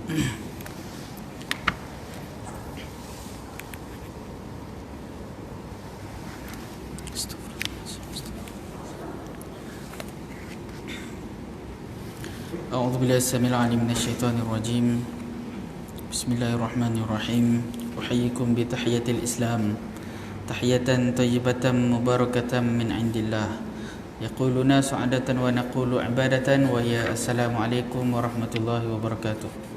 A'udzubillahi samil alim minasyaitonir rajim. Bismillahirrahmanirrahim. Uhayyikum bi tahiyatil Islam, tahiyatan tayyibatan mubarakatan min indillah. Yaquluna sa'adatan wa naqulu ibadatan wa ya assalamu alaikum warahmatullahi wabarakatuh.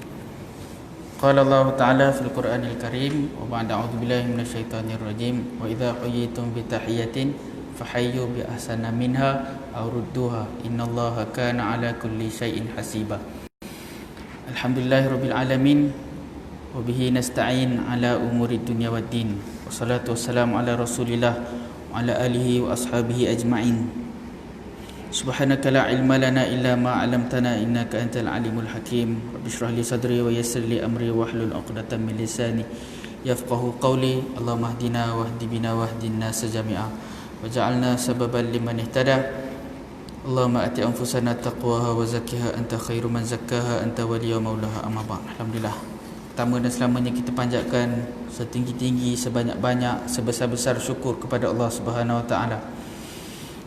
Qala Allah Ta'ala fil Qur'anil Karim wa ba'da a'udzubillahi minasyaitonir rajim wa idza huyyitum bi tahiyatin fahayyu bi ahsana minha aw rudduha innallaha kana ala kulli syai'in hasiba. Alhamdulillahirabbil alamin wa bihi nasta'in ala umuri dunya waddin. Wassalatu wassalamu ala Rasulillah wa ala alihi wa ashabihi ajma'in. Subhanaka la ilma lana illa ma 'allamtana innaka antal alimul hakim. Rabbi shrah li sadri wa yassir li amri wahlul 'uqdatam min lisani yafqahu qawli. Allahumma hdina wahdi bina wahdin nas jami'a waj'alna sababan liman ihtada. Allahumma ati anfusana taqwaha wa zakkiha anta khairu man zakkaha anta waliyyu maulaha amma ba'd. Alhamdulillah, pertama dan selamanya kita panjatkan setinggi-tinggi, sebanyak-banyak, sebesar-besar syukur kepada Allah Subhanahu wa taala.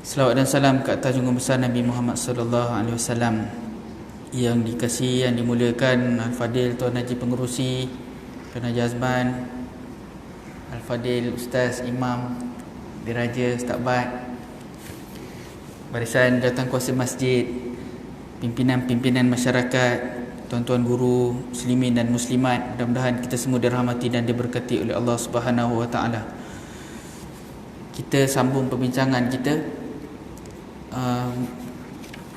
Selawat dan salam ke atas junjungan besar Nabi Muhammad sallallahu alaihi wasallam yang dikasihi, yang dimuliakan Al-Fadil Tuan Haji Pengerusi, Tuan Haji Azman, Al-Fadil Ustaz Imam Diraja Stakbat, barisan datang kuasa masjid, pimpinan-pimpinan masyarakat, tuan-tuan guru muslimin dan muslimat. Mudah-mudahan kita semua dirahmati dan diberkati oleh Allah Subhanahu wa taala. Kita sambung perbincangan kita.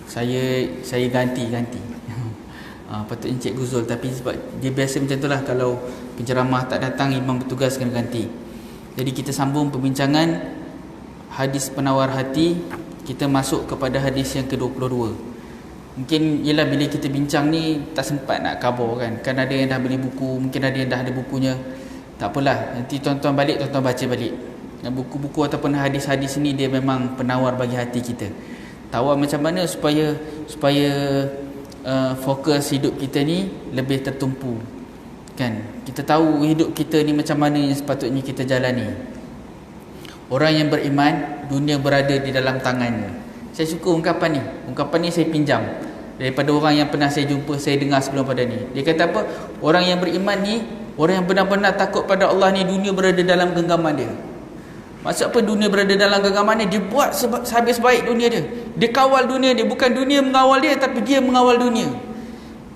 Saya ganti patutnya Encik Guzul, tapi sebab dia biasa macam itulah, kalau penceramah tak datang, imam bertugas kena ganti. Jadi kita sambung perbincangan hadis penawar hati. Kita masuk kepada hadis yang ke-22. Mungkin ialah bila kita bincang ni tak sempat nak cover kan ada yang dah beli buku, mungkin ada yang dah ada bukunya. Tak apalah, nanti tuan-tuan balik, tuan-tuan baca balik. Buku-buku ataupun hadis-hadis ni dia memang penawar bagi hati kita. Tawar macam mana supaya fokus hidup kita ni lebih tertumpu. Kan? Kita tahu hidup kita ni macam mana yang sepatutnya kita jalani. Orang yang beriman, dunia berada di dalam tangannya. Saya suka ungkapan ni. Ungkapan ni saya pinjam daripada orang yang pernah saya jumpa, saya dengar sebelum pada ni. Dia kata apa? Orang yang beriman ni, orang yang benar-benar takut pada Allah ni, dunia berada dalam genggaman dia. Maksud apa dunia berada dalam genggaman dia? Dia buat sehabis baik dunia dia. Dia kawal dunia dia. Bukan dunia mengawal dia, tapi dia mengawal dunia.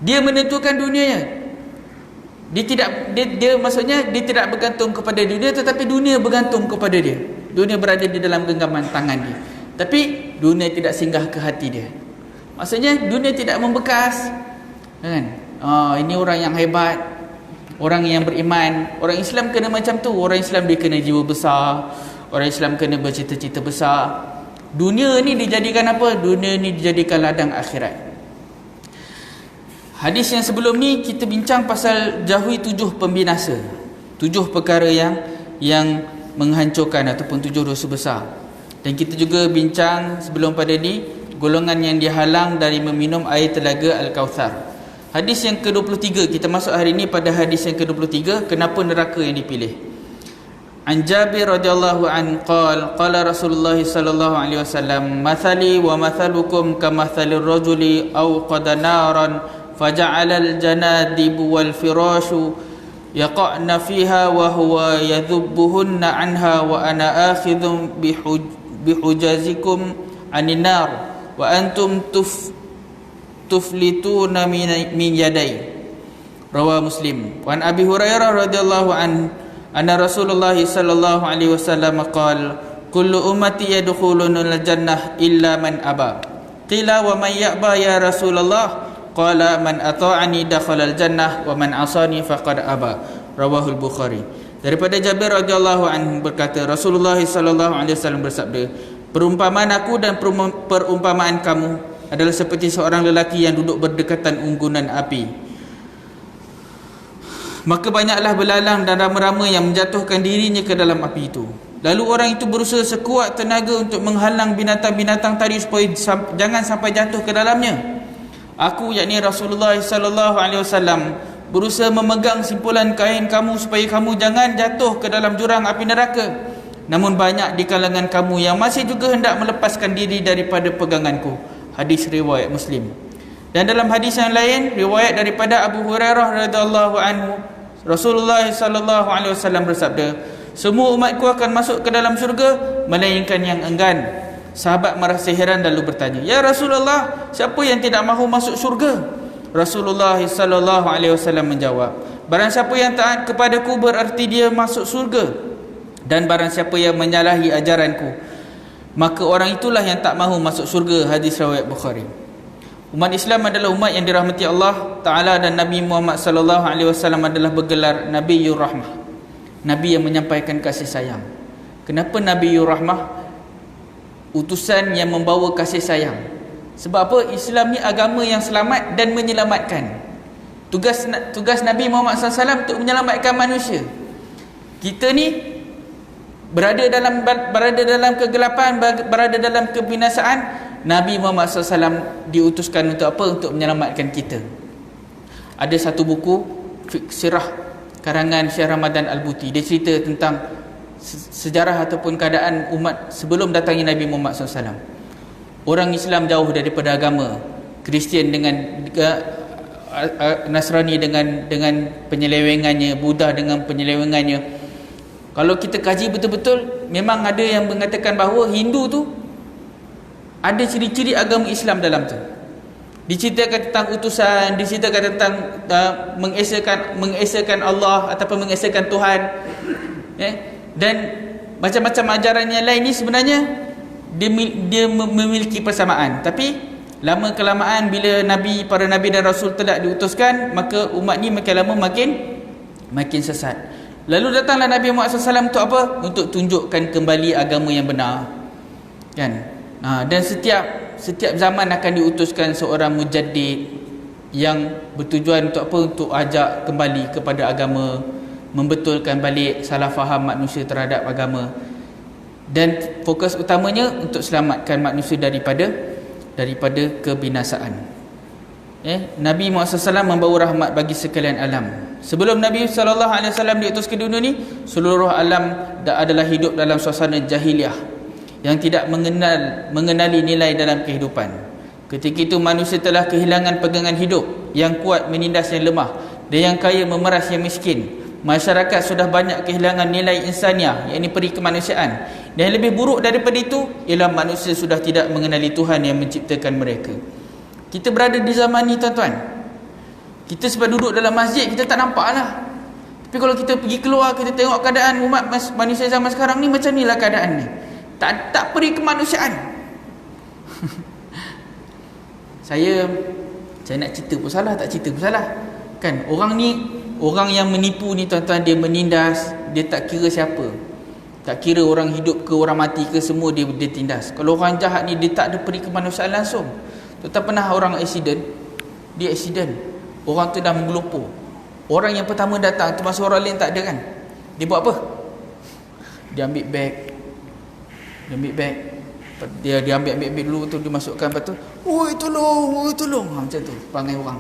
Dia menentukan dunianya. Dia maksudnya dia tidak bergantung kepada dunia, tetapi dunia bergantung kepada dia. Dunia berada di dalam genggaman tangan dia, tapi dunia tidak singgah ke hati dia. Maksudnya dunia tidak membekas, kan? Ini orang yang hebat, orang yang beriman. Orang Islam kena macam tu. Orang Islam dia kena jiwa besar. Orang Islam kena bercita-cita besar. Dunia ni dijadikan apa? Dunia ni dijadikan ladang akhirat. Hadis yang sebelum ni kita bincang pasal jauhi 7 pembinasa, 7 perkara yang menghancurkan ataupun 7 dosa besar. Dan kita juga bincang sebelum pada ni golongan yang dihalang dari meminum air telaga Al-Kautsar. Hadis yang ke-23, kita masuk hari ini pada hadis yang ke-23. Kenapa neraka yang dipilih? An Jabir radhiyallahu an qala Rasulullah sallallahu alaihi wasallam, mathali wa mathalukum kamathalir rajuli aw qada naran faja'ala al-janadibu wal firashu yaqa'na fiha wa huwa yadhubbuhunna anha wa ana akhidhun bihujazikum anin nar wa antum tuflituna min yadai. Rawah Muslim. Wa an Abi Hurairah radhiyallahu anna Rasulullah sallallahu alaihi wasallam qala kullu ummati yadkhuluna al-jannah illa man aba. Qila wa man ya'ba ya Rasulullah? Qala man ata'ani dakhala al-jannah wa man asani faqad aba. Rawahul Bukhari. Daripada Jabir radhiyallahu anhu berkata, Rasulullah sallallahu alaihi wasallam bersabda, perumpamaan aku dan perumpamaan kamu adalah seperti seorang lelaki yang duduk berdekatan unggunan api. Maka banyaklah belalang dan rama-rama yang menjatuhkan dirinya ke dalam api itu. Lalu orang itu berusaha sekuat tenaga untuk menghalang binatang-binatang tadi supaya jangan sampai jatuh ke dalamnya. Aku, yakni Rasulullah sallallahu alaihi wasallam, berusaha memegang simpulan kain kamu supaya kamu jangan jatuh ke dalam jurang api neraka. Namun banyak di kalangan kamu yang masih juga hendak melepaskan diri daripada peganganku. Hadis riwayat Muslim. Dan dalam hadis yang lain, riwayat daripada Abu Hurairah radhiyallahu anhu, Rasulullah sallallahu alaihi wasallam bersabda, semua umatku akan masuk ke dalam syurga melainkan yang enggan. Sahabat merasa heran lalu bertanya, ya Rasulullah, siapa yang tidak mahu masuk syurga? Rasulullah sallallahu alaihi wasallam menjawab, barang siapa yang taat kepadaku berarti dia masuk syurga, dan barang siapa yang menyalahi ajaranku maka orang itulah yang tak mahu masuk syurga. Hadis riwayat Bukhari. Umat Islam adalah umat yang dirahmati Allah Ta'ala, dan Nabi Muhammad sallallahu alaihi wasallam adalah bergelar Nabiyyur Rahmah, Nabi yang menyampaikan kasih sayang. Kenapa Nabiyyur Rahmah? Utusan yang membawa kasih sayang. Sebab apa? Islam ni agama yang selamat dan menyelamatkan. Tugas Nabi Muhammad SAW untuk menyelamatkan manusia. Kita ni berada dalam kegelapan, berada dalam kebinasaan. Nabi Muhammad SAW diutuskan untuk apa? Untuk menyelamatkan kita. Ada satu buku sirah karangan Syekh Ramadan Al-Buti. Dia cerita tentang sejarah ataupun keadaan umat sebelum datangnya Nabi Muhammad SAW. Orang Islam jauh daripada agama, Kristian dengan Nasrani dengan penyelewengannya, Buddha dengan penyelewengannya. Kalau kita kaji betul-betul, memang ada yang mengatakan bahawa Hindu tu ada ciri-ciri agama Islam dalam tu. Diceritakan tentang utusan, diceritakan tentang mengesakan Allah ataupun mengesakan Tuhan, dan macam-macam ajaran yang lain ni sebenarnya dia memiliki persamaan. Tapi lama kelamaan bila para nabi dan rasul telah diutuskan, maka umat ni makin lama makin sesat. Lalu datanglah Nabi Muhammad SAW untuk apa? Untuk tunjukkan kembali agama yang benar, kan? Dan setiap zaman akan diutuskan seorang mujaddid yang bertujuan untuk apa? Untuk ajak kembali kepada agama, membetulkan balik salah faham manusia terhadap agama, dan fokus utamanya untuk selamatkan manusia daripada kebinasaan. Nabi Muhammad SAW membawa rahmat bagi sekalian alam. Sebelum Nabi SAW diutus ke dunia ni, seluruh alam adalah hidup dalam suasana jahiliah yang tidak mengenali nilai dalam kehidupan. Ketika itu manusia telah kehilangan pegangan hidup, yang kuat menindas yang lemah, dan yang kaya memeras yang miskin. Masyarakat sudah banyak kehilangan nilai insaniah, iaitu peri kemanusiaan. Dan yang lebih buruk daripada itu ialah manusia sudah tidak mengenali Tuhan yang menciptakan mereka. Kita berada di zaman ni, tuan-tuan. Kita sebab duduk dalam masjid, kita tak nampak lah. Tapi kalau kita pergi keluar, kita tengok keadaan umat manusia zaman sekarang ni, macam inilah keadaan ni. Tak peri kemanusiaan. Saya nak cerita pun salah, tak cerita pun salah, kan? Orang yang menipu ni, tuan-tuan, dia menindas, dia tak kira siapa, tak kira orang hidup ke orang mati ke, semua dia tindas. Kalau orang jahat ni, dia tak ada peri kemanusiaan langsung. Tuan-tuan, pernah orang aksiden, orang tu dah menggelupur. Orang yang pertama datang tu, masa orang lain tak ada, kan, dia buat apa? Dia ambil beg, dia ambil beg dulu tu, dia masukkan, lepas tu, oi tolong, macam tu perangai orang.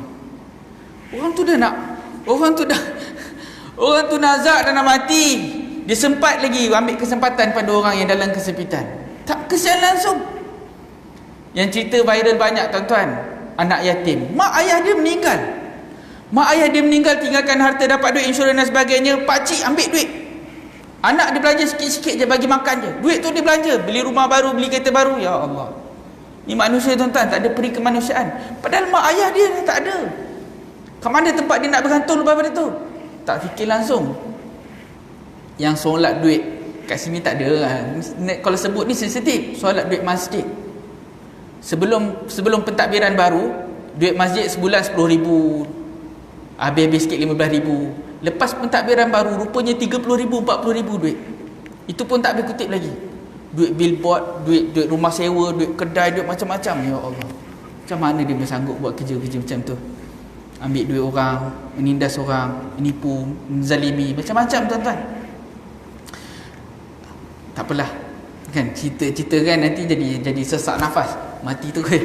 Orang tu nazak dan nak mati. Dia sempat lagi ambil kesempatan pada orang yang dalam kesempitan. Tak kesian langsung. Yang cerita viral banyak, tuan-tuan. Anak yatim, mak ayah dia meninggal, tinggalkan harta, dapat duit insurans dan sebagainya. Pakcik ambil duit, anak dia belanja sikit-sikit je, bagi makan je. Duit tu dia belanja, beli rumah baru, beli kereta baru. Ya Allah, ni manusia, tuan-tuan, tak ada peri kemanusiaan. Padahal mak ayah dia tak ada. Kat mana tempat dia nak bergantung lepas pada tu? Tak fikir langsung. Yang solat duit kat sini tak ada. Kalau sebut ni sensitif. Solat duit masjid, Sebelum pentadbiran baru, duit masjid sebulan 10,000, habis-habis sikit 15,000. Lepas pentadbiran baru, rupanya 30,000, 40,000 duit. Itu pun tak boleh kutip lagi. Duit billboard, duit rumah sewa, duit kedai, duit macam-macam. Ya Allah, macam mana dia bersanggup buat kerja-kerja macam tu? Ambil duit orang, menindas orang, menipu, menzalimi, macam-macam, tuan-tuan. Tak apalah, kan, cerita kan nanti jadi sesak nafas. Mati tu kan.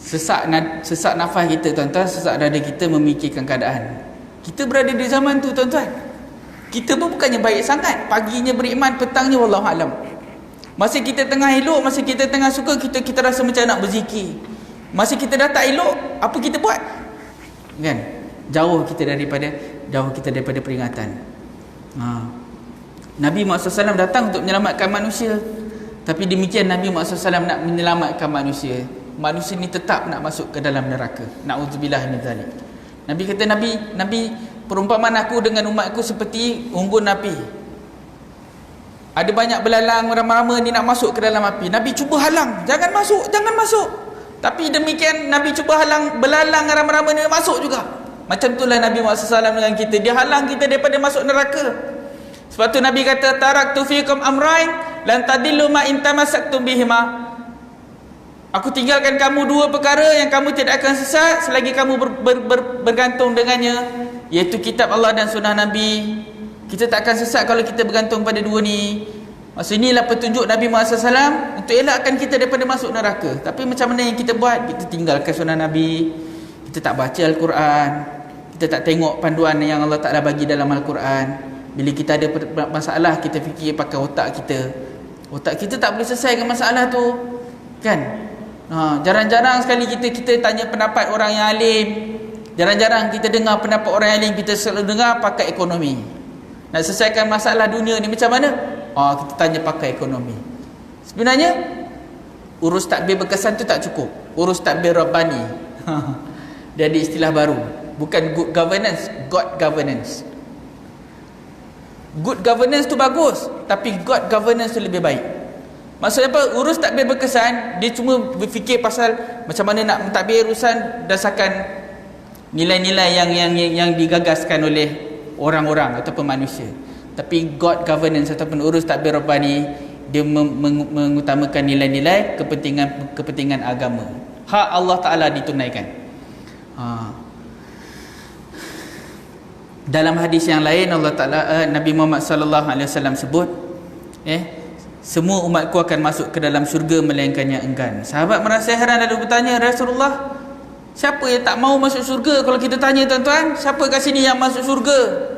Sesak nafas kita, tuan-tuan, sesak dada kita memikirkan keadaan. Kita berada di zaman tu tuan-tuan. Kita pun bukannya baik sangat. Paginya beriman, petangnya wallahu alam. Masa kita tengah elok, masa kita tengah suka, kita rasa macam nak berzikir. Masa kita dah tak elok, apa kita buat? Kan? Jauh kita daripada peringatan. Nabi Muhammad SAW datang untuk menyelamatkan manusia. Tapi demikian Nabi Muhammad SAW nak menyelamatkan manusia, manusia ni tetap nak masuk ke dalam neraka. Na'udzubillah min zalik. Nabi kata, Nabi perumpamaan aku dengan umatku seperti unggun api. Ada banyak belalang ramai-ramai ni nak masuk ke dalam api. Nabi cuba halang, jangan masuk. Tapi demikian Nabi cuba halang belalang ramai-ramai ni masuk juga. Macam itulah Nabi Muhammad SAW dengan kita. Dia halang kita daripada masuk neraka. Sebab tu Nabi kata, taraktu fikum amrain lan tadillu ma in tamassaktum bihima. Aku tinggalkan kamu dua perkara yang kamu tidak akan sesat selagi kamu bergantung dengannya, iaitu kitab Allah dan sunnah Nabi. Kita tak akan sesat kalau kita bergantung pada dua ni. Maksud inilah petunjuk Nabi Muhammad SAW untuk elakkan kita daripada masuk neraka. Tapi macam mana yang kita buat? Kita tinggalkan sunnah Nabi, kita tak baca Al-Quran, kita tak tengok panduan yang Allah Ta'ala bagi dalam Al-Quran. Bila kita ada masalah, kita fikir pakai otak kita. Otak kita tak boleh selesaikan masalah tu, kan? Jarang-jarang sekali kita tanya pendapat orang yang alim. Jarang-jarang kita dengar pendapat orang yang alim. Kita selalu dengar pakai ekonomi. Nak selesaikan masalah dunia ni macam mana? Kita tanya pakai ekonomi. Sebenarnya urus takbir berkesan tu tak cukup. Urus takbir Rabbani. Dia ada istilah baru. Bukan good governance, God governance. Good governance tu bagus, tapi God governance tu lebih baik. Maksudnya apa? Urus takbir berkesan, dia cuma berfikir pasal macam mana nak mentadbir urusan berdasarkan nilai-nilai yang digagaskan oleh orang-orang ataupun manusia. Tapi God governance ataupun urus takbir Rabbani, dia mengutamakan nilai-nilai kepentingan agama. Hak Allah Ta'ala ditunaikan. Dalam hadis yang lain Allah Ta'ala, Nabi Muhammad sallallahu alaihi wasallam sebut, semua umatku akan masuk ke dalam syurga melainkan yang enggan. Sahabat merasa heran lalu bertanya, Rasulullah, siapa yang tak mau masuk syurga? Kalau kita tanya tuan-tuan, siapa kat sini yang masuk syurga?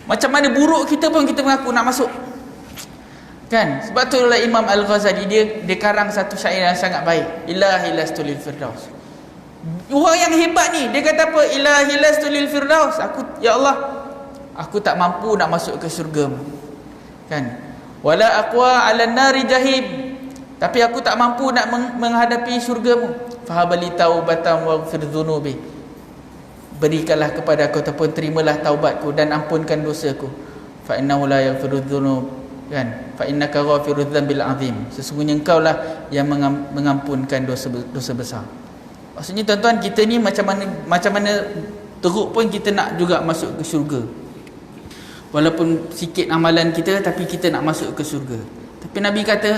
Macam mana buruk kita pun kita mengaku nak masuk, kan? Sebab tu Imam Al-Ghazali dia karang satu syair yang sangat baik, Ilahi lastu lil firdaus. Orang yang hebat ni, dia kata apa? Ilahi lastu lil firdaus. Ya Allah, aku tak mampu nak masuk ke syurga, kan? Wala aqwa 'alan nari jahim, tapi aku tak mampu nak menghadapi syurga-Mu. Fahabali taubatan waghfir dzunubi, berikanlah kepada aku ataupun terimalah taubatku dan ampunkan dosaku. Fa innahu la yaghfiru dzunub, kan? Fa innaka ghafirudz dzambil azim, sesungguhnya engkau lah yang mengampunkan dosa besar. Maksudnya tuan-tuan, kita ni macam mana teruk pun kita nak juga masuk ke syurga. Walaupun sikit amalan kita, tapi kita nak masuk ke syurga. Tapi Nabi kata,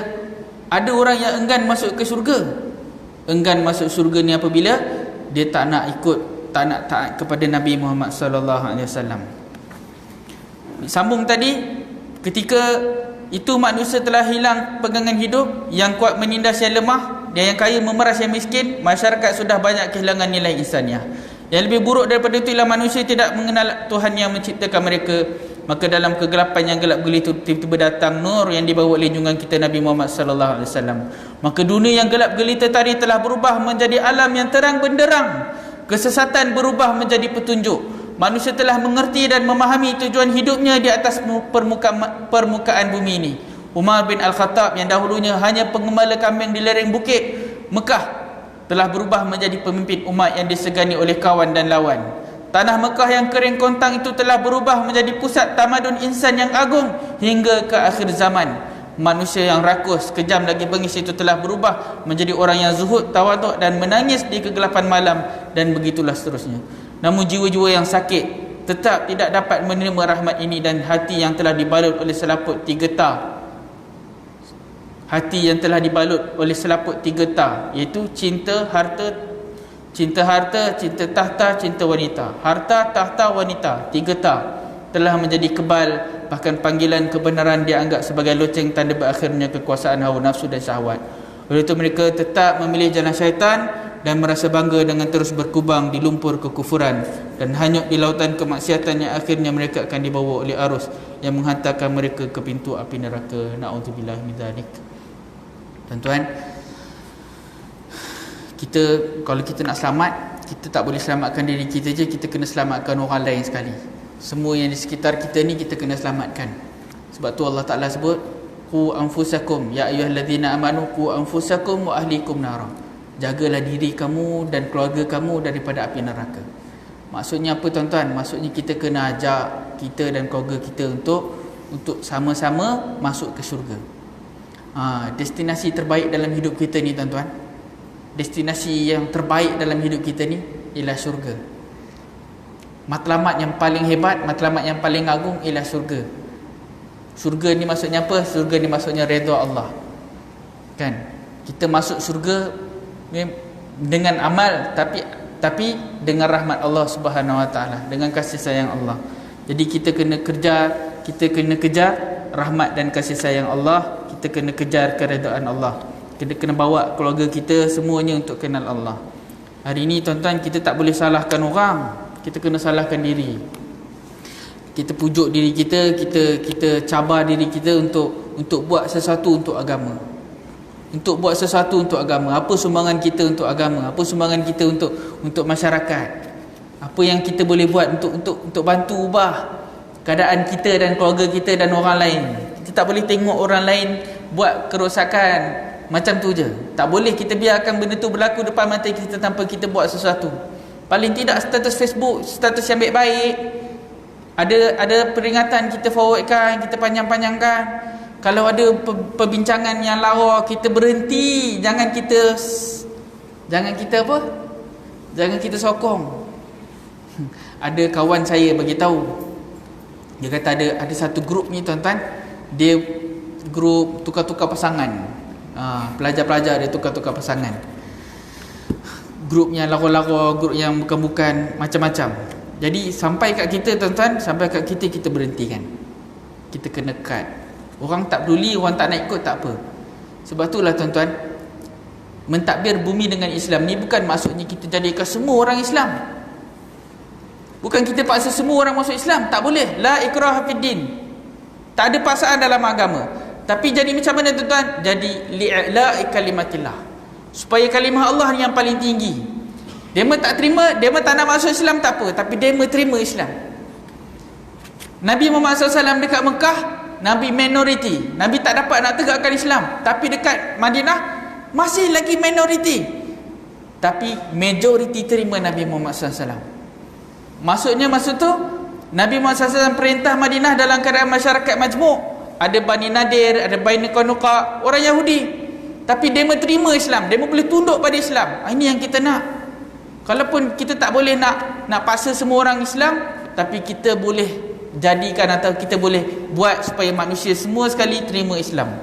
ada orang yang enggan masuk ke syurga. Enggan masuk syurga ni apabila dia tak nak taat kepada Nabi Muhammad sallallahu alaihi wasallam. Sambung tadi, ketika itu manusia telah hilang pegangan hidup, yang kuat menindas yang lemah, dan yang kaya memeras yang miskin. Masyarakat sudah banyak kehilangan nilai insaniah. Yang lebih buruk daripada itu ialah manusia tidak mengenal Tuhan yang menciptakan mereka. Maka dalam kegelapan yang gelap gelita tiba-tiba datang nur yang dibawa oleh junjungan kita Nabi Muhammad sallallahu alaihi wasallam. Maka dunia yang gelap gelita tadi telah berubah menjadi alam yang terang benderang. Kesesatan berubah menjadi petunjuk. Manusia telah mengerti dan memahami tujuan hidupnya di atas permukaan bumi ini. Umar bin Al-Khattab yang dahulunya hanya pengembala kambing di lereng bukit Mekah telah berubah menjadi pemimpin umat yang disegani oleh kawan dan lawan. Tanah Mekah yang kering kontang itu telah berubah menjadi pusat tamadun insan yang agung hingga ke akhir zaman. Manusia yang rakus, kejam lagi bengis itu telah berubah menjadi orang yang zuhud, tawaduk dan menangis di kegelapan malam, dan begitulah seterusnya. Namun jiwa-jiwa yang sakit tetap tidak dapat menerima rahmat ini, dan hati yang telah dibalut oleh selaput 3 tar. Hati yang telah dibalut oleh selaput 3 tar, iaitu cinta harta, cinta tahta, cinta wanita. Harta, tahta, wanita, 3 tar telah menjadi kebal. Bahkan panggilan kebenaran dianggap sebagai loceng, tanda berakhirnya kekuasaan hawa nafsu dan syahwat. Oleh itu mereka tetap memilih jalan syaitan dan merasa bangga dengan terus berkubang di lumpur kekufuran dan hanyut di lautan kemaksiatan yang akhirnya mereka akan dibawa oleh arus yang menghantarkan mereka ke pintu api neraka. Na'udzubillah min dzalik. Tuan-tuan, kalau kita nak selamat, kita tak boleh selamatkan diri kita je, kita kena selamatkan orang lain sekali. Semua yang di sekitar kita ni kita kena selamatkan. Sebab tu Allah Ta'ala sebut, qu anfusakum ya ayyuhallazina amanu qu anfusakum wa ahlikum nara. Jagalah diri kamu dan keluarga kamu daripada api neraka. Maksudnya apa tuan-tuan? Maksudnya kita kena ajak kita dan keluarga kita untuk sama-sama masuk ke syurga. Destinasi terbaik dalam hidup kita ni tuan-tuan, destinasi yang terbaik dalam hidup kita ni ialah syurga. Matlamat yang paling hebat, matlamat yang paling agung ialah syurga. Syurga ni maksudnya apa? Syurga ni maksudnya redha Allah. Kan? Kita masuk syurga dengan amal, tapi dengan rahmat Allah Subhanahu Wa Taala, dengan kasih sayang Allah. Jadi kita kena kejar rahmat dan kasih sayang Allah. Kita kena kejar keredaan Allah. Kita kena bawa keluarga kita semuanya untuk kenal Allah. Hari ini tuan-tuan, kita tak boleh salahkan orang, kita kena salahkan diri. Kita pujuk diri kita, kita cabar diri kita untuk buat sesuatu untuk agama. Untuk buat sesuatu untuk agama. Apa sumbangan kita untuk agama? Apa sumbangan kita untuk masyarakat? Apa yang kita boleh buat untuk bantu ubah keadaan kita dan keluarga kita dan orang lain? Kita tak boleh tengok orang lain buat kerosakan macam tu je. Tak boleh kita biarkan benda tu berlaku depan mata kita tanpa kita buat sesuatu. Paling tidak status Facebook, status yang baik-baik, ada peringatan kita forwardkan, kita panjang-panjangkan. Kalau ada perbincangan yang lara, kita berhenti. Jangan kita sokong. Ada kawan saya bagi tahu, dia kata ada satu grup ni tuan-tuan, dia grup tukar-tukar pasangan. Pelajar-pelajar dia tukar-tukar pasangan. Grup yang lara-lara, grup yang bukan-bukan, macam-macam. Jadi sampai kat kita tuan-tuan, sampai kat kita berhentikan. Kita kena cut. Orang tak peduli, orang tak nak ikut, tak apa. Sebab itulah tuan-tuan, mentadbir bumi dengan Islam ni bukan maksudnya kita jadikan semua orang Islam. Bukan kita paksa semua orang masuk Islam. Tak boleh. La ikraha fid din. Tak ada paksaan dalam agama. Tapi jadi macam mana tuan-tuan? Jadi li'la'i kalimatillah, supaya kalimah Allah ni yang paling tinggi. Dema tak terima, dema tak nak masuk Islam, tak apa, tapi dema terima Islam. Nabi Muhammad SAW dekat Mekah, Nabi minoriti. Nabi tak dapat nak tegakkan Islam. Tapi dekat Madinah masih lagi minoriti, tapi majoriti terima Nabi Muhammad SAW. Maksudnya maksud tu, Nabi Muhammad SAW perintah Madinah dalam keadaan masyarakat majmuk. Ada Bani Nadir, ada Bani Qanuqa, orang Yahudi. Tapi mereka terima Islam, mereka boleh tunduk pada Islam. Ini yang kita nak. Kalaupun kita tak boleh nak paksa semua orang Islam, tapi kita boleh jadikan atau kita boleh buat supaya manusia semua sekali terima Islam.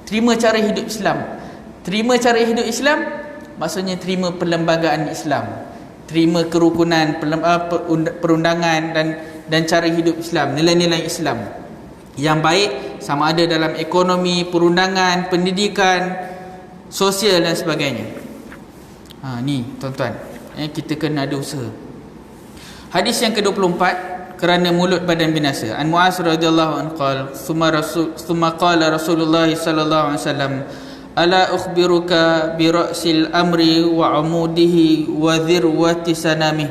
Terima cara hidup Islam. Terima cara hidup Islam maksudnya terima perlembagaan Islam. Terima kerukunan, perundangan dan cara hidup Islam, nilai-nilai Islam yang baik, sama ada dalam ekonomi, perundangan, pendidikan, sosial dan sebagainya. Ni tuan-tuan, kita kena ada usaha. Hadis yang ke-24, kerana mulut badan binasa. An Muaz radhiyallahu anhu qala thumma qala Rasulullah sallallahu alaihi wasallam, ala ukhbiruka bi ra'sil amri wa amudihi wa dhirwati sanamih.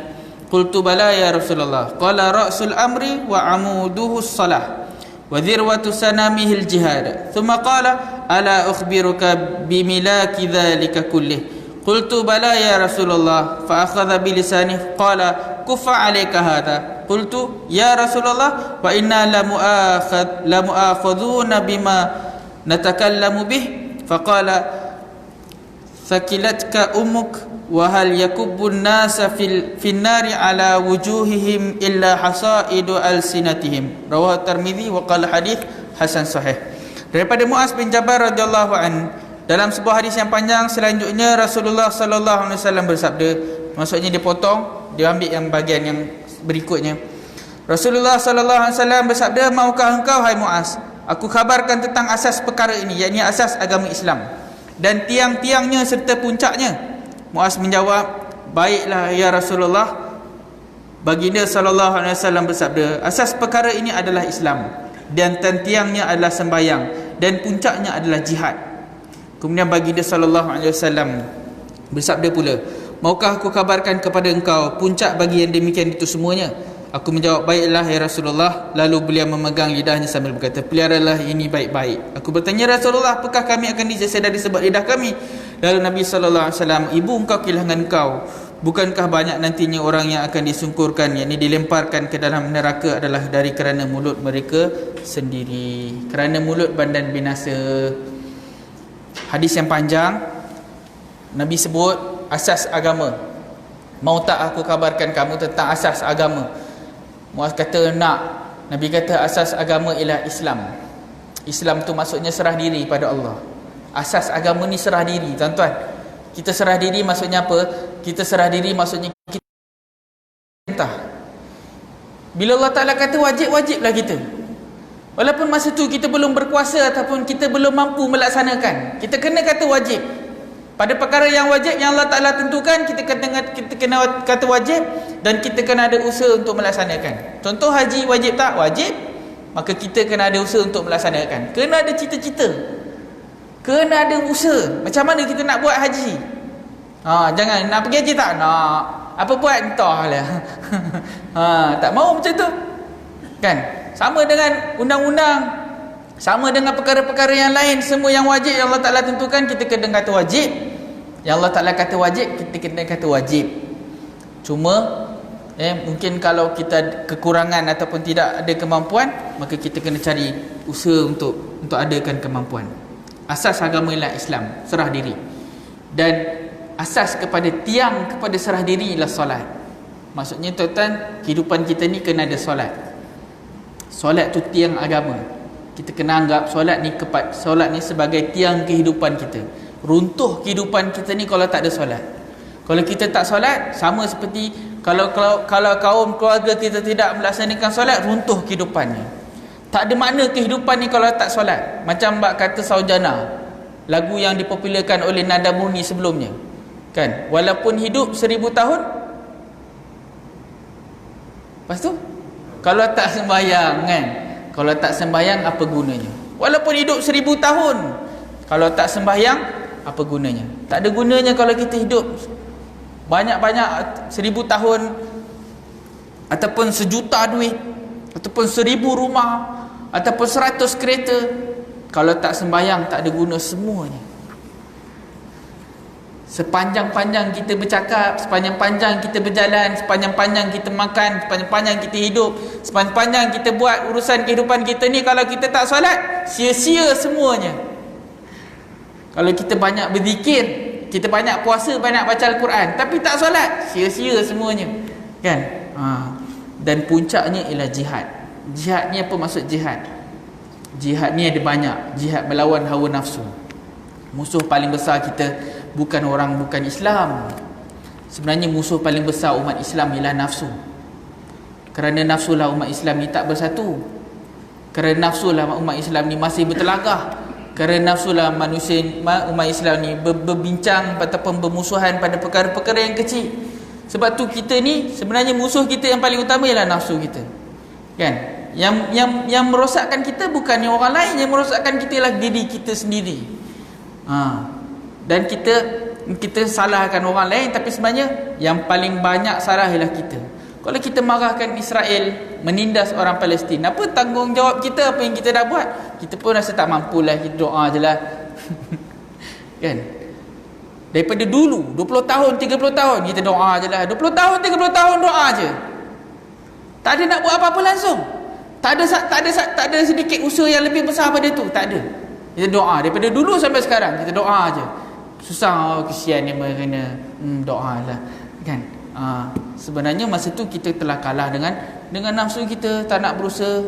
Qultu bala ya Rasulullah. Qala ra'sul amri wa amuduhu as-salah wa dhirwatu sanamihi al-jihad. Thumma qala ala ukhbiruka bi milaki dhalika kullih. Qultu bala ya Rasulullah. Fa akhadha bi lisanihi qala kufa alayka hadha. Qultu ya Rasulullah wa inna la mu'akhadhuna bima natakallamu bih. Faqala thakilatka ummuk wa hal yakubbun nasa fil nari ala wujuhihim illa hasaidu alsinatihim. Rawahu Tirmizi wa qala hadits hasan sahih. Daripada Muaz bin Jabal radhiyallahu an, dalam sebuah hadis yang panjang selanjutnya Rasulullah sallallahu alaihi wasallam bersabda, maksudnya dia potong, dia ambil yang bahagian yang berikutnya. Rasulullah sallallahu alaihi wasallam bersabda, maukah engkau hai Muaz, aku kabarkan tentang asas perkara ini, yakni asas agama Islam dan tiang-tiangnya serta puncaknya. Muaz menjawab, baiklah ya Rasulullah. Baginda sallallahu alaihi wasallam bersabda, asas perkara ini adalah Islam, dan tiang-tiangnya adalah sembahyang, dan puncaknya adalah jihad. Kemudian baginda sallallahu alaihi wasallam bersabda pula, maukah aku kabarkan kepada engkau puncak bagi yang demikian itu semuanya? Aku menjawab, baiklah ya Rasulullah. Lalu beliau memegang lidahnya sambil berkata, peliharalah ini baik-baik. Aku bertanya, Rasulullah, apakah kami akan disiksa dari sebab lidah kami? Lalu Nabi SAW, ibu engkau kehilangan engkau. Bukankah banyak nantinya orang yang akan disungkurkan, yakni dilemparkan ke dalam neraka adalah dari kerana mulut mereka sendiri. Kerana mulut bandan binasa. Hadis yang panjang. Nabi sebut asas agama. Mau tak aku kabarkan kamu tentang asas agama? Muaz kata nak. Nabi kata asas agama ialah Islam. Islam tu maksudnya serah diri pada Allah. Asas agama ni serah diri, tuan-tuan. Kita serah diri maksudnya apa? Kita serah diri maksudnya kita perintah. Bila Allah Ta'ala kata wajib, wajiblah kita. Walaupun masa tu kita belum berkuasa ataupun kita belum mampu melaksanakan, kita kena kata wajib. Pada perkara yang wajib yang Allah Ta'ala tentukan, kita kena kata wajib, dan kita kena ada usaha untuk melaksanakan. Contoh haji wajib tak? Wajib. Maka kita kena ada usaha untuk melaksanakan. Kena ada cita-cita, kena ada usaha. Macam mana kita nak buat haji? Jangan nak pergi haji tak? Nak. Apa buat? Entahlah. Tak mau macam tu. Kan? Sama dengan undang-undang, sama dengan perkara-perkara yang lain. Semua yang wajib yang Allah Ta'ala tentukan, kita kena kata wajib. Yang Allah Ta'ala kata wajib, kita kena kata wajib. Cuma mungkin kalau kita kekurangan ataupun tidak ada kemampuan, maka kita kena cari usaha untuk adakan kemampuan. Asas agama ialah Islam, serah diri. Dan asas kepada tiang kepada serah diri ialah solat. Maksudnya tuan-tuan, kehidupan kita ni kena ada solat. Solat tu tiang agama. Kita kena anggap solat ni sebagai tiang kehidupan kita. Runtuh kehidupan kita ni kalau tak ada solat. Kalau kita tak solat, sama seperti kalau kaum keluarga kita tidak melaksanakan solat, runtuh kehidupannya. Tak ada makna kehidupan ni kalau tak solat. Macam bak kata Saujana, lagu yang dipopularkan oleh Nada Murni sebelumnya. Kan? Walaupun hidup 1000 tahun, lepas tu kalau tak sembahyang, kan? Kalau tak sembahyang, apa gunanya? Walaupun hidup 1000 tahun, kalau tak sembahyang, apa gunanya? Tak ada gunanya kalau kita hidup banyak-banyak 1000 tahun, ataupun 1,000,000 duit, ataupun 1000 rumah, ataupun 100 kereta. Kalau tak sembahyang, tak ada guna semuanya. Sepanjang-panjang kita bercakap, sepanjang-panjang kita berjalan, sepanjang-panjang kita makan, sepanjang-panjang kita hidup, sepanjang-panjang kita buat urusan kehidupan kita ni, kalau kita tak solat, sia-sia semuanya. Kalau kita banyak berzikir, kita banyak puasa, banyak baca Al-Quran, tapi tak solat, sia-sia semuanya. Kan? Dan puncaknya ialah jihad. Jihad ni apa maksud jihad? Jihad ni ada banyak. Jihad melawan hawa nafsu. Musuh paling besar kita bukan Islam. Sebenarnya musuh paling besar umat Islam ialah nafsu. Kerana nafsulah umat Islam ni tak bersatu. Kerana nafsulah umat Islam ni masih bertelagah. Kerana nafsulah umat Islam ni berbincang ataupun bermusuhan pada perkara-perkara yang kecil. Sebab tu kita ni sebenarnya musuh kita yang paling utama ialah nafsu kita. Kan? Yang merosakkan kita bukannya orang lain, yang merosakkan kita ialah diri kita sendiri. Dan kita salahkan orang lain, tapi sebenarnya yang paling banyak salah ialah kita. Kalau kita marahkan Israel menindas orang Palestin, apa tanggungjawab kita? Apa yang kita dah buat? Kita pun rasa tak mampulah, kita doa je lah. Kan? Daripada dulu 20 tahun 30 tahun kita doa je lah. 20 tahun 30 tahun doa je, tak ada nak buat apa-apa langsung. Tak ada sedikit usaha yang lebih besar pada tu. Tak ada. Kita doa daripada dulu sampai sekarang, kita doa aja. Susah, kesian dia kena doa lah. Kan? Sebenarnya masa tu kita telah kalah dengan nafsu kita, tak nak berusaha.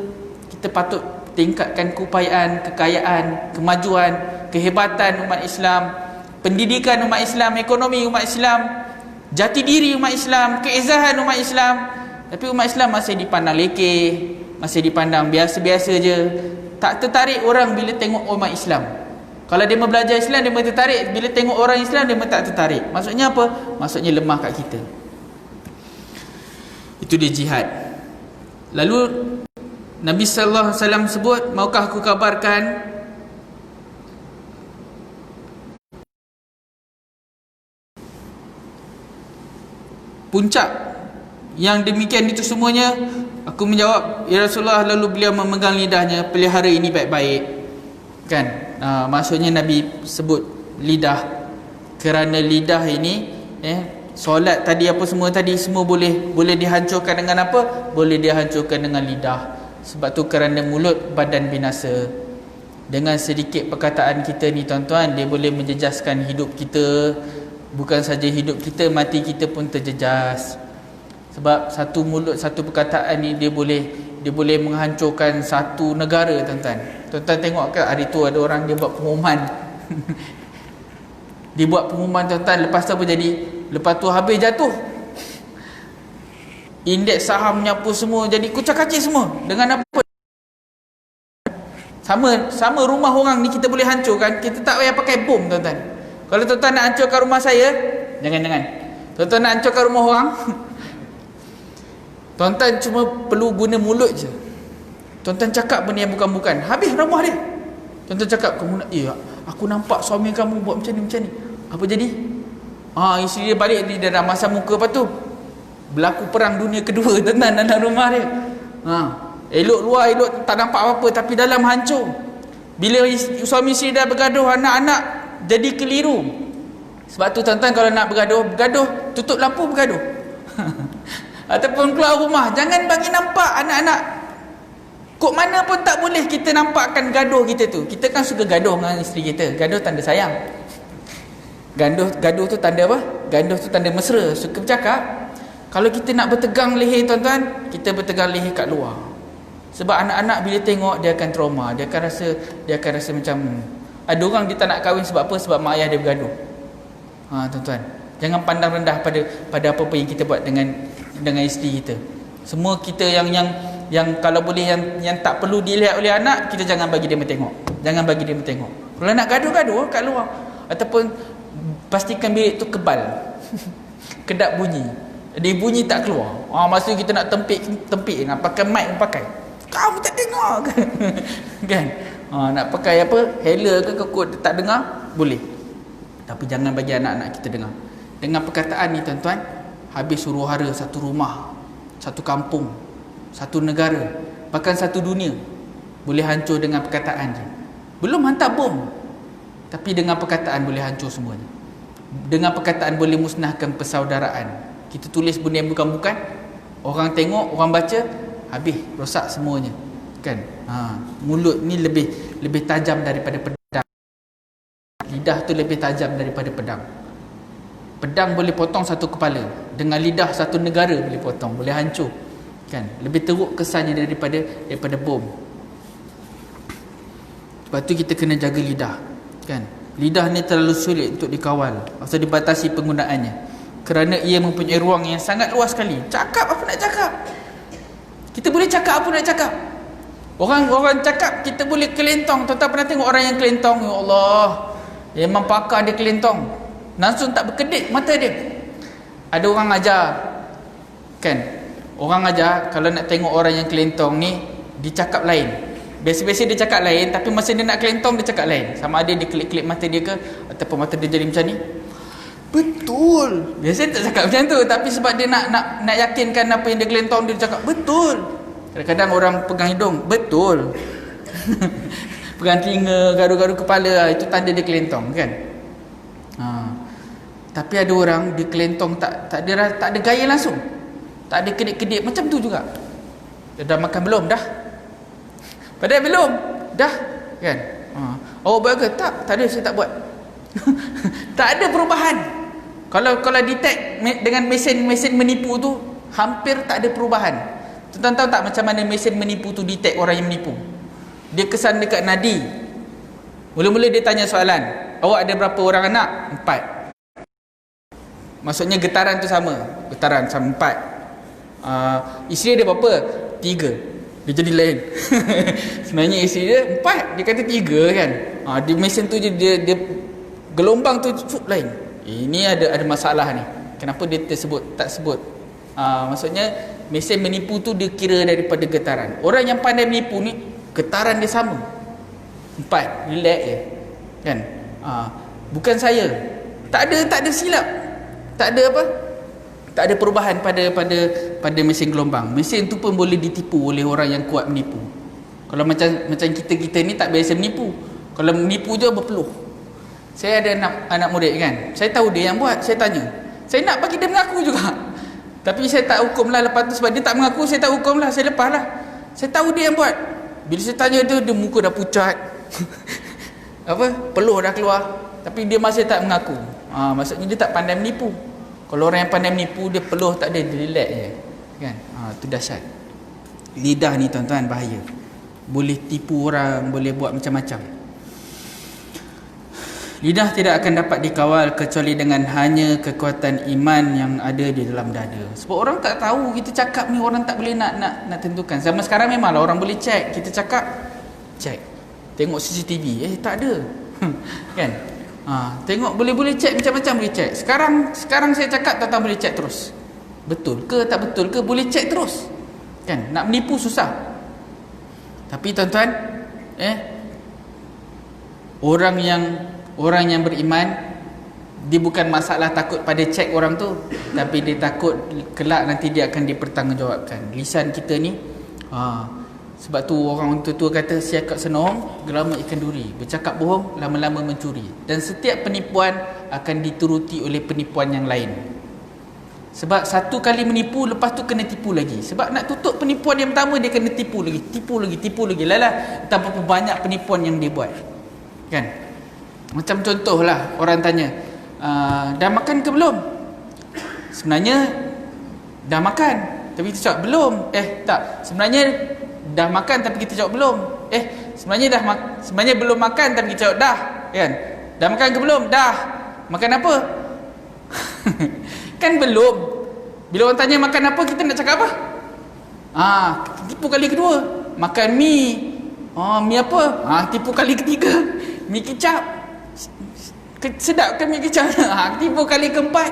Kita patut tingkatkan keupayaan, kekayaan, kemajuan, kehebatan umat Islam, pendidikan umat Islam, ekonomi umat Islam, jati diri umat Islam, keizahan umat Islam. Tapi umat Islam masih dipandang lekeh, masih dipandang biasa-biasa je. Tak tertarik orang bila tengok umat Islam. Kalau dia mau belajar Islam, dia mau tertarik. Bila tengok orang Islam, dia mau tak tertarik. Maksudnya apa? Maksudnya lemah kat kita. Itu dia jihad. Lalu Nabi sallallahu alaihi wasallam sebut, maukah aku kabarkan puncak yang demikian itu semuanya? Aku menjawab, ya Rasulullah. Lalu beliau memegang lidahnya, pelihara ini baik-baik. Kan? Maksudnya Nabi sebut lidah, kerana lidah ini solat tadi apa semua tadi, semua boleh dihancurkan dengan apa? Boleh dihancurkan dengan lidah. Sebab tu kerana mulut badan binasa. Dengan sedikit perkataan kita ni tuan-tuan, dia boleh menjejaskan hidup kita. Bukan saja hidup kita, mati kita pun terjejas. Sebab satu mulut, satu perkataan ni dia boleh menghancurkan satu negara, tuan-tuan. Tuan-tuan tengok ke hari tu ada orang dia buat pengumuman. Dia buat pengumuman, tuan-tuan, lepas tu apa jadi? Lepas tu habis jatuh, indeks sahamnya apa semua jadi kucak-kacir semua. Dengan apa? Sama rumah orang ni kita boleh hancurkan. Kita tak payah pakai bom, tuan-tuan. Kalau tuan-tuan nak hancurkan rumah saya, jangan. Tuan-tuan nak hancurkan rumah orang, tuan-tuan cuma perlu guna mulut je. Tuan-tuan cakap benda yang bukan-bukan, habis rumah dia. Tuan-tuan cakap, aku nampak suami kamu buat macam ni. Apa jadi? Isteri dia balik, dia dah masam muka. Lepas tu berlaku perang dunia kedua, tuan-tuan, dalam rumah dia. Elok luar, elok tak nampak apa-apa, tapi dalam hancur. Bila suami isteri dah bergaduh, anak-anak jadi keliru. Sebab tu tuan-tuan, kalau nak bergaduh, tutup lampu bergaduh. Ataupun keluar rumah, jangan bagi nampak anak-anak. Kok mana pun tak boleh kita nampakkan gaduh kita tu. Kita kan suka gaduh dengan isteri kita. Gaduh tanda sayang. Gaduh tu tanda apa? Gaduh tu tanda mesra, suka bercakap. Kalau kita nak bertegang leher, tuan-tuan, kita bertegang leher kat luar. Sebab anak-anak bila tengok, dia akan trauma. Dia akan rasa macam, ada orang dia tak nak kahwin sebab apa? Sebab mak ayah dia bergaduh. Tuan-tuan, jangan pandang rendah pada apa-apa yang kita buat dengan isteri kita. Semua kita yang kalau boleh yang tak perlu dilihat oleh anak, kita jangan bagi dia bertengok. Jangan bagi dia bertengok. Kalau nak gaduh kat luar. Ataupun pastikan bilik tu kebal. Kedap bunyi. Dia bunyi tak keluar. Masa kita nak tempik nak pakai mic pun pakai. Kamu tak dengar ke? Kan? Nak pakai apa? Healer ke kekut tak dengar? Boleh. Tapi jangan bagi anak-anak kita dengar. Dengan perkataan ni, tuan-tuan, habis huru-hara satu rumah, satu kampung, satu negara, bahkan satu dunia boleh hancur dengan perkataan je. Belum hantar bom, tapi dengan perkataan boleh hancur semuanya. Dengan perkataan boleh musnahkan persaudaraan. Kita tulis benda yang bukan-bukan, orang tengok, orang baca, habis, rosak semuanya. Kan? Mulut ni lebih tajam daripada pedang. Lidah tu lebih tajam daripada pedang. Pedang boleh potong satu kepala, dengan lidah satu negara boleh potong, boleh hancur. Kan? Lebih teruk kesannya daripada bom. Sebab tu kita kena jaga lidah. Kan? Lidah ni terlalu sulit untuk dikawal. Maksud dibatasi penggunaannya. Kerana ia mempunyai ruang yang sangat luas sekali. Cakap apa nak cakap. Kita boleh cakap apa nak cakap. Orang cakap, kita boleh kelentong. Tuan-tuan pernah tengok orang yang kelentong? Ya Allah, memang pakar dia kelentong. Langsung tak berkedip mata dia. Ada orang ajar, kan? Orang ajar, kalau nak tengok orang yang kelentong ni, dia cakap lain. Biasa-biasa dia cakap lain, tapi masa dia nak kelentong, dia cakap lain. Sama ada dia kelip-kelip mata dia ke, ataupun mata dia jadi macam ni. Betul. Biasa tak cakap macam tu, tapi sebab dia nak yakinkan apa yang dia kelentong, dia cakap betul. Kadang-kadang orang pegang hidung, betul. Pegang telinga, garu-garu kepala, itu tanda dia kelentong, kan? Tapi ada orang dia kelentong tak ada gaya langsung. Tak ada kedip-kedip macam tu juga. Dia dah makan belum? Dah. Padahal belum. Dah. Kan? Awak buat ke? Tak ada, saya tak buat. Tak ada perubahan. Kalau detect dengan mesin menipu tu, hampir tak ada perubahan. Tuan-tuan tahu tak macam mana mesin menipu tu detect orang yang menipu? Dia kesan dekat nadi. Mula-mula dia tanya soalan, awak ada berapa orang anak? 4. Maksudnya getaran tu sama. Getaran sama 4. Isteri dia berapa? 3. Dia jadi lain. Sebenarnya isteri dia 4, dia kata 3, kan? Di mesin tu je dia gelombang tu lain. Ini ada masalah ni. Kenapa dia tak sebut? Maksudnya mesin menipu tu dia kira daripada getaran. Orang yang pandai menipu ni getaran dia sama. 4, relax je. Kan? Bukan saya. Tak ada silap. Tak ada apa? Tak ada perubahan pada mesin gelombang. Mesin tu pun boleh ditipu oleh orang yang kuat menipu. Kalau macam kita ni tak biasa menipu. Kalau menipu je berpeluh. Saya ada anak murid kan. Saya tahu dia yang buat. Saya tanya. Saya nak bagi dia mengaku juga. Tapi saya tak hukum lah lepas tu. Sebab dia tak mengaku, saya tak hukum lah. Saya lepas lah. Saya tahu dia yang buat. Bila saya tanya dia muka dah pucat. Peluh dah keluar. Tapi dia masih tak mengaku. Maksudnya dia tak pandai menipu. Kalau orang yang pandai menipu, dia peluh tak ada, dia relax je. Kan? Itu dahsyat. Lidah ni tuan-tuan bahaya. Boleh tipu orang, boleh buat macam-macam. Lidah tidak akan dapat dikawal kecuali dengan hanya kekuatan iman yang ada di dalam dada. Sebab orang tak tahu kita cakap ni, orang tak boleh nak tentukan. Zaman sekarang memanglah orang boleh check. Kita cakap, check. Tengok CCTV, tak ada. Kan? Tengok boleh check macam-macam boleh check. Sekarang saya cakap tuan-tuan boleh check terus. Betul ke tak betul ke boleh check terus. Kan? Nak menipu susah. Tapi tuan-tuan, orang yang beriman, dia bukan masalah takut pada check orang tu, tapi dia takut kelak nanti dia akan dipertanggungjawabkan. Lisan kita ni, sebab tu orang tua kata siakap senong, gelama ikan duri. Bercakap bohong, lama-lama mencuri. Dan setiap penipuan akan dituruti oleh penipuan yang lain. Sebab satu kali menipu, lepas tu kena tipu lagi. Sebab nak tutup penipuan yang pertama, dia kena tipu lagi. Lalah, tak berapa banyak penipuan yang dia buat. Kan? Macam contohlah, orang tanya, dah makan ke belum? Sebenarnya dah makan, tapi kita cakap belum. Tak, sebenarnya dah makan tapi kita jawab belum. Sebenarnya belum makan tapi kita jawab dah. Kan? Dah makan ke belum? Dah. Makan apa? Kan belum. Bila orang tanya makan apa, kita nak cakap apa? Tipu kali kedua. Makan mi. Mi apa? Tipu kali ketiga. Mi kicap. Sedap ke mi kicap? Tipu kali keempat.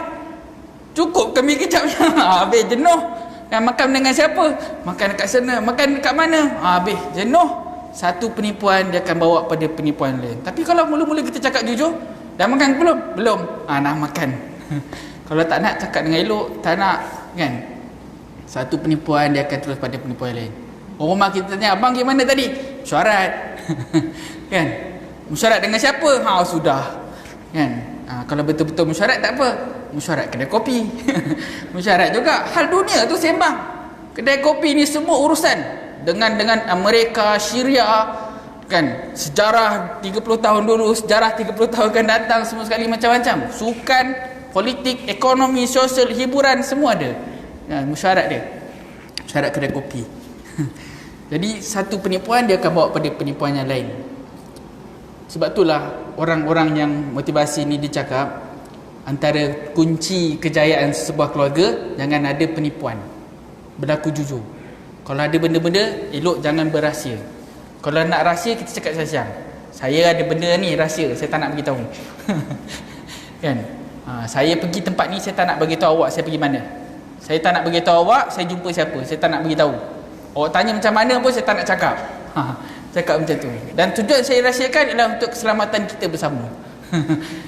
Cukup ke mi kicapnya? Habis jenuh. Makan dengan siapa? Makan dekat sana. Makan dekat mana? Habis jenuh. Satu penipuan dia akan bawa pada penipuan lain. Tapi kalau mula-mula kita cakap jujur, dah makan belum? Belum. Nak makan. Kalau tak nak cakap dengan elok, tak nak, kan? Satu penipuan dia akan terus pada penipuan lain. Orang rumah kita tanya, abang pergi mana tadi? Mesyuarat. Kan? Mesyuarat dengan siapa? Sudah. Kan? Kalau betul-betul mesyuarat tak apa. Mesyuarat kedai kopi. Mesyuarat juga. Hal dunia tu sembang. Kedai kopi ni semua urusan dengan Amerika, Syria, kan? Sejarah 30 tahun dulu, sejarah 30 tahun akan datang, semua sekali macam-macam. Sukan, politik, ekonomi, sosial, hiburan, semua ada. Mesyuarat dia. Mesyuarat kedai kopi. Jadi satu penipuan dia akan bawa pada penipuan yang lain. Sebab itulah orang-orang yang motivasi ni dia cakap, antara kunci kejayaan sebuah keluarga, jangan ada penipuan. Berlaku jujur. Kalau ada benda-benda, elok jangan berahsia. Kalau nak rahsia, kita cakap siang-siang. Saya ada benda ni rahsia, saya tak nak beritahu. Kan? Saya pergi tempat ni, saya tak nak beritahu awak saya pergi mana. Saya tak nak beritahu awak saya jumpa siapa, saya tak nak beritahu. Awak tanya macam mana pun saya tak nak cakap. Cakap macam tu. Dan tujuan saya rahsiakan adalah untuk keselamatan kita bersama.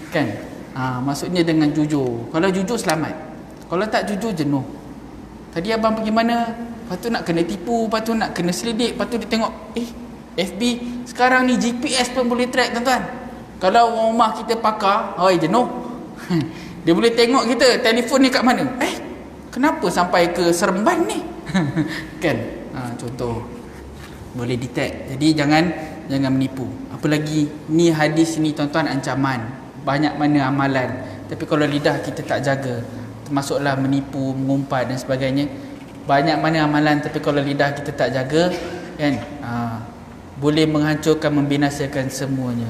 Kan? Maksudnya dengan jujur. Kalau jujur selamat. Kalau tak jujur jenuh. Tadi abang pergi mana? Lepas tu nak kena tipu, lepas tu nak kena selidik, lepas tu dia tengok, FB sekarang ni GPS pun boleh track tuan-tuan. Kalau orang rumah kita pakar, jenuh. Dia boleh tengok kita telefon ni kat mana. Kenapa sampai ke Seremban ni? Kan? Contoh boleh detect. Jadi jangan menipu. Apalagi ni hadis ni tuan-tuan ancaman. Banyak mana amalan. Tapi kalau lidah kita tak jaga, termasuklah menipu, mengumpat dan sebagainya. Banyak mana amalan, tapi kalau lidah kita tak jaga, kan? Boleh menghancurkan, membinasakan semuanya.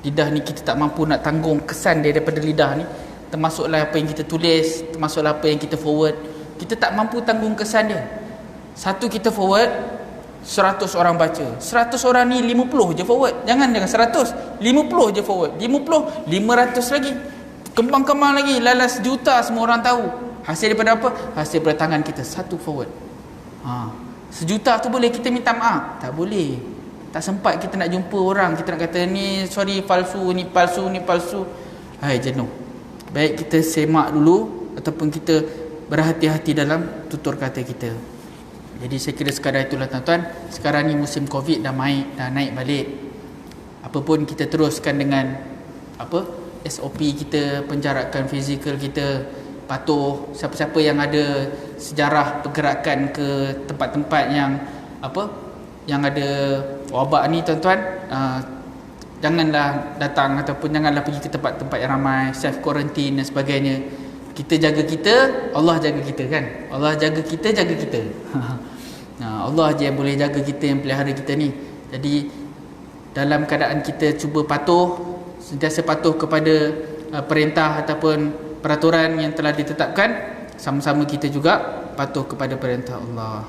Lidah ni kita tak mampu nak tanggung kesan daripada lidah ni. Termasuklah apa yang kita tulis, termasuklah apa yang kita forward. Kita tak mampu tanggung kesan dia. Satu kita forward, 100 orang baca, 100 orang ni 50 je forward. Jangan 100, 50 je forward. 50, 500 lagi. Kembang-kembang lagi, lalas juta semua orang tahu. Hasil daripada apa? Hasil daripada tangan kita satu forward. Sejuta tu boleh kita minta maaf? Tak boleh. Tak sempat kita nak jumpa orang, kita nak kata ni sorry palsu, ni palsu, ni palsu. Hai, jenuh. Baik kita semak dulu ataupun kita berhati-hati dalam tutur kata kita. Jadi saya kira sekadar itulah tuan-tuan. Sekarang ni musim Covid dah naik balik. Apa pun kita teruskan dengan SOP kita, penjarakan fizikal kita, patuh. Siapa-siapa yang ada sejarah pergerakan ke tempat-tempat yang yang ada wabak ni tuan-tuan, janganlah datang ataupun janganlah pergi ke tempat-tempat yang ramai, self quarantine dan sebagainya. Kita jaga kita, Allah jaga kita kan. Allah jaga kita, jaga kita. Allah je yang boleh jaga kita, yang pelihara kita ni. Jadi dalam keadaan kita cuba patuh, sentiasa patuh kepada perintah ataupun peraturan yang telah ditetapkan, sama-sama kita juga patuh kepada perintah Allah.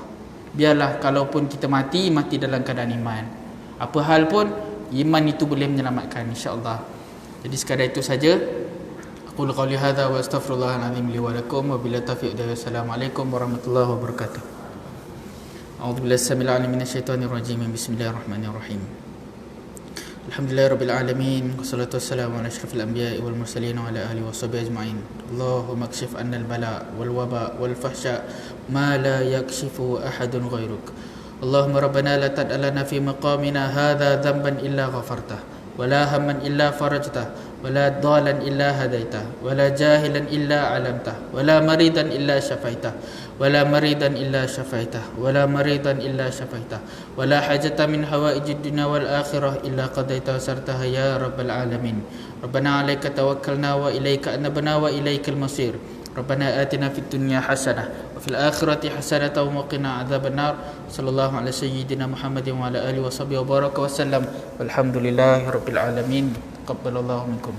Biarlah kalaupun kita mati dalam keadaan iman. Apa hal pun iman itu boleh menyelamatkan, insya-Allah. Jadi sekadar itu saja. Aqulu qawli hadza wa astaghfirullahal azim li wa lakum wa billahi taufiq. Wassalamualaikum warahmatullahi wabarakatuh. A'udzubillahi samil alim minasyaitonir rajim. Bismillahirrahmanirrahim. Alhamdulillahirabbil alamin wassalatu wassalamu ala asyrafil anbiya'i wal mursalin wa ala alihi washabihi ajma'in. Allahumma kshif 'annal bala wal waba wal fahsya ma la yakshifu ahadun ghairuk. Allahumma rabbana la tad'alna fi maqamina hadha dhanban illa ghafartah wa la hamman illa farajtah ولا ضالا إلا هديته ولا جاهلا إلا علمته ولا مريضا إلا شفيته ولا مريضا إلا شفيته ولا مريضا إلا شفيته ولا حاجة من حوائج الدنيا والآخرة إلا قضيتها وسرتها يا رب العالمين. ربنا عليك توكلنا وإليك أنبنا وإليك المصير. ربنا آتنا في الدنيا حسنة وفي الآخرة حسنة وقنا عذاب النار. صلى الله على سيدنا محمد وعلى آله وصحبه وبارك وسلم والحمد لله رب العالمين. تقبل الله منكم.